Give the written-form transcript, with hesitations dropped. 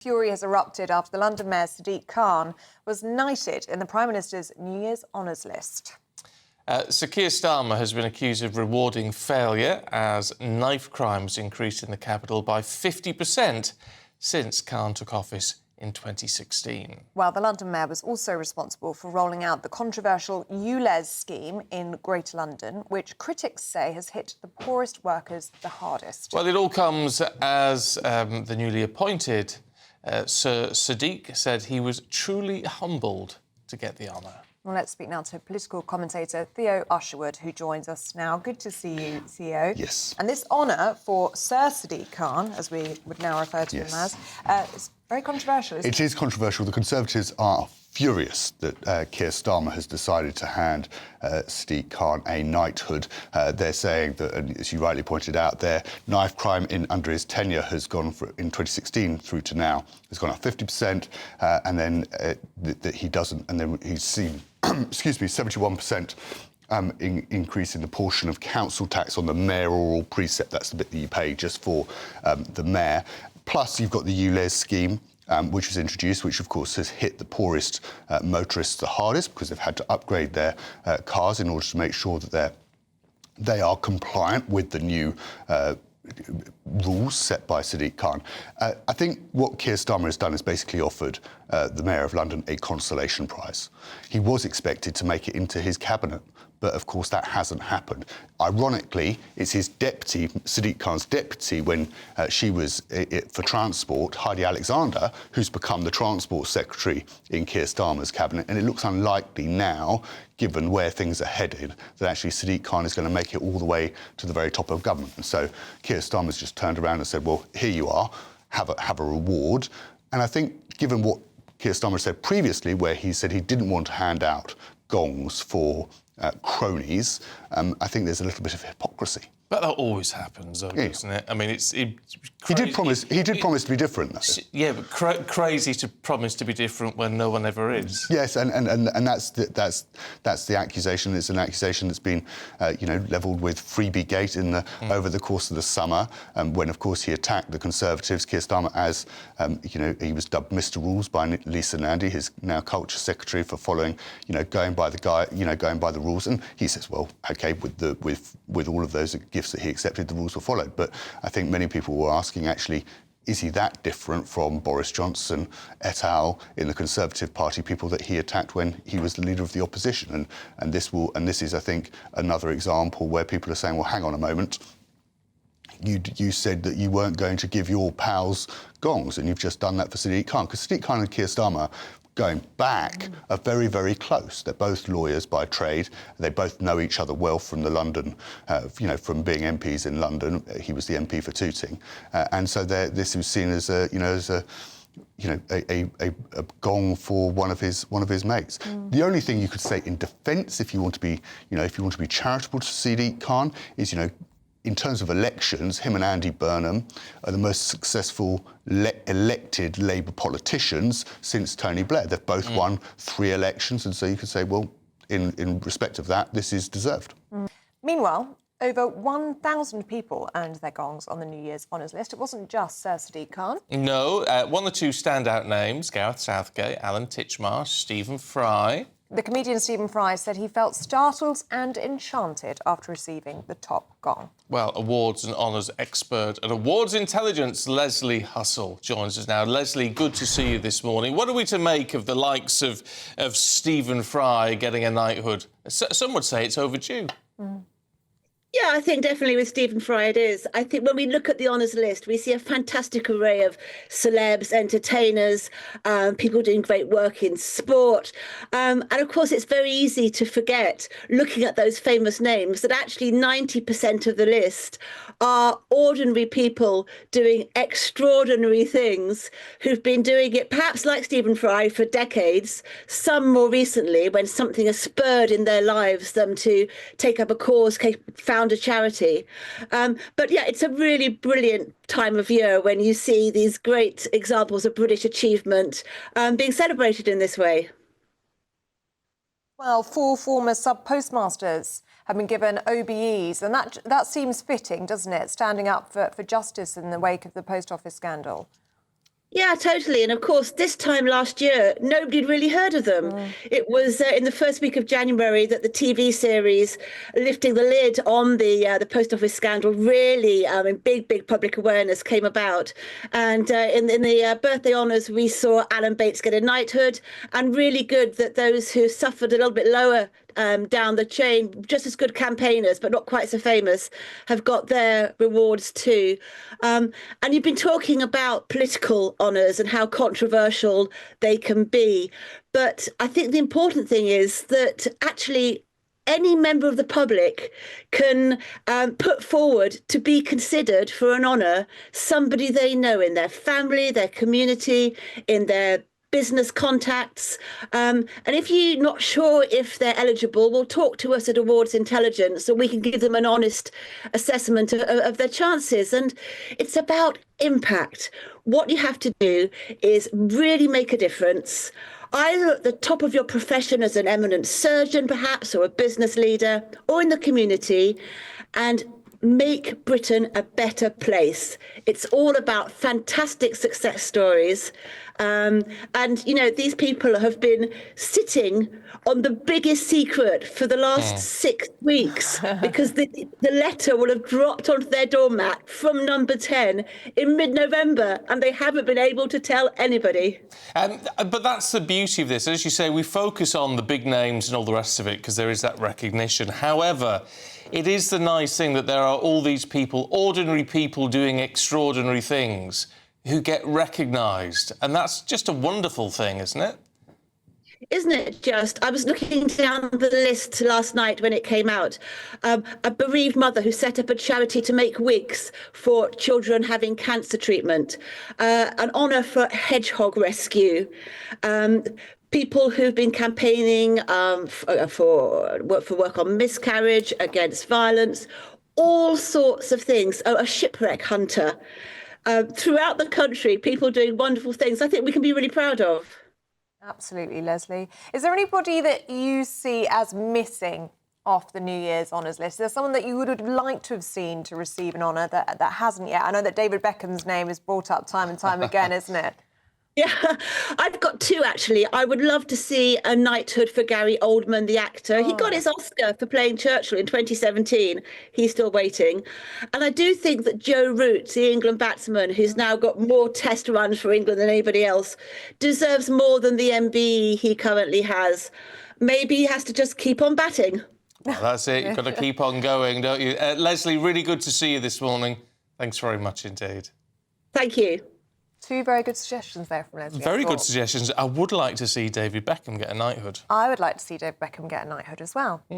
Fury has erupted after the London Mayor Sadiq Khan was knighted in the Prime Minister's New Year's honours list. Sir Keir Starmer has been accused of rewarding failure as knife crimes increased in the capital by 50% since Khan took office in 2016. Well, the London Mayor was also responsible for rolling out the controversial ULEZ scheme in Greater London, which critics say has hit the poorest workers the hardest. Well, it all comes as the newly appointed Sir Sadiq said he was truly humbled to get the honour. Well, let's speak now to political commentator Theo Usherwood, who joins us now. Good to see you, Theo. Yes. And this honour for Sir Sadiq Khan, as we would now refer to him as, is very controversial, isn't it? It is controversial. The Conservatives are furious that Keir Starmer has decided to hand Sadiq Khan a knighthood. They're saying that, and as you rightly pointed out, their knife crime under his tenure has gone in 2016 through to now has gone up 50%, and then that he doesn't, and then he's seen, excuse me, 71%. Increase in the portion of council tax on the mayoral precept. That's the bit that you pay just for the mayor. Plus, you've got the ULEZ scheme, which was introduced, which, of course, has hit the poorest motorists the hardest because they've had to upgrade their cars in order to make sure that they are compliant with the new rules set by Sadiq Khan. I think what Keir Starmer has done is basically offered the Mayor of London a consolation prize. He was expected to make it into his cabinet, but of course that hasn't happened. Ironically, it's his deputy, Sadiq Khan's deputy, when she was for transport, Heidi Alexander, who's become the transport secretary in Keir Starmer's cabinet, and it looks unlikely now, given where things are headed, that actually Sadiq Khan is going to make it all the way to the very top of government. And so Keir Starmer's just turned around and said, well, here you are, have a reward. And I think, given what Keir Starmer said previously, where he said he didn't want to hand out gongs for cronies, I think there's a little bit of hypocrisy. But that always happens, though, doesn't it? I mean, he did promise to be different, though. Yeah, but crazy to promise to be different when no one ever is. Yes, and that's the accusation. It's an accusation that's been, levelled with Freebie Gate over the course of the summer, when, of course, he attacked the Conservatives, Keir Starmer, as he was dubbed Mr. Rules by Lisa Nandy, his now Culture Secretary, for following, going by the rules. And he says, well, OK, with all of those gifts that he accepted, the rules were followed. But I think many people were asking, actually, is he that different from Boris Johnson et al. In the Conservative Party, people that he attacked when he was the leader of the opposition? And this is, I think, another example where people are saying, well, hang on a moment. You said that you weren't going to give your pals gongs, and you've just done that for Sadiq Khan. Because Sadiq Khan and Keir Starmer, going back, are very, very close. They're both lawyers by trade. They both know each other well from the London, from being MPs in London. He was the MP for Tooting, and so this was seen as a gong for one of his mates. The only thing you could say in defence, if you want to be charitable to Sadiq Khan, is in terms of elections, him and Andy Burnham are the most successful elected Labour politicians since Tony Blair. They've both won 3 elections, and so you could say, well, in respect of that, this is deserved. Meanwhile, over 1,000 people earned their gongs on the New Year's honours list. It wasn't just Sir Sadiq Khan. No, one or two standout names: Gareth Southgate, Alan Titchmarsh, Stephen Fry. The comedian Stephen Fry said he felt startled and enchanted after receiving the top gong. Well, awards and honours expert and awards intelligence Leslie Hussell joins us now. Leslie, good to see you this morning. What are we to make of the likes of Stephen Fry getting a knighthood? Some would say it's overdue. Yeah, I think definitely with Stephen Fry it is. I think when we look at the honours list, we see a fantastic array of celebs, entertainers, people doing great work in sport. And of course, it's very easy to forget, looking at those famous names, that actually 90% of the list are ordinary people doing extraordinary things who've been doing it, perhaps like Stephen Fry, for decades, some more recently when something has spurred in their lives them to take up a cause, found a charity. But yeah, it's a really brilliant time of year when you see these great examples of British achievement being celebrated in this way. Well, 4 former sub-postmasters have been given OBEs, and that seems fitting, doesn't it, standing up for justice in the wake of the post office scandal? Yeah, totally. And of course, this time last year, nobody had really heard of them. It was in the first week of January that the TV series lifting the lid on the post office scandal really, in big public awareness came about. And in the birthday honours, we saw Alan Bates get a knighthood, and really good that those who suffered a little bit lower down the chain, just as good campaigners, but not quite so famous, have got their rewards too. And you've been talking about political honours and how controversial they can be. But I think the important thing is that actually any member of the public can put forward to be considered for an honour somebody they know in their family, their community, in their business contacts. And if you're not sure if they're eligible, well, talk to us at Awards Intelligence so we can give them an honest assessment of their chances. And it's about impact. What you have to do is really make a difference, either at the top of your profession as an eminent surgeon, perhaps, or a business leader, or in the community, and make Britain a better place. It's all about fantastic success stories. And, you know, these people have been sitting on the biggest secret for the last 6 weeks because the letter will have dropped onto their doormat from number 10 in mid-November, and they haven't been able to tell anybody. But that's the beauty of this. As you say, we focus on the big names and all the rest of it because there is that recognition. However, it is the nice thing that there are all these people, ordinary people doing extraordinary things who get recognised. And that's just a wonderful thing, isn't it? Isn't it just? I was looking down the list last night when it came out. A bereaved mother who set up a charity to make wigs for children having cancer treatment. An honour for hedgehog rescue. People who've been campaigning for work on miscarriage, against violence, all sorts of things. Oh, a shipwreck hunter. Throughout the country, people doing wonderful things I think we can be really proud of. Absolutely, Leslie. Is there anybody that you see as missing off the New Year's honours list? Is there someone that you would have liked to have seen to receive an honour that hasn't yet? I know that David Beckham's name is brought up time and time again, isn't it? Yeah, I've got two, actually. I would love to see a knighthood for Gary Oldman, the actor. He got his Oscar for playing Churchill in 2017. He's still waiting. And I do think that Joe Root, the England batsman, who's now got more test runs for England than anybody else, deserves more than the MBE he currently has. Maybe he has to just keep on batting. Well, that's it. You've got to keep on going, don't you? Leslie, really good to see you this morning. Thanks very much indeed. Thank you. Two very good suggestions there from Leslie. Very good suggestions. I would like to see David Beckham get a knighthood. I would like to see David Beckham get a knighthood as well.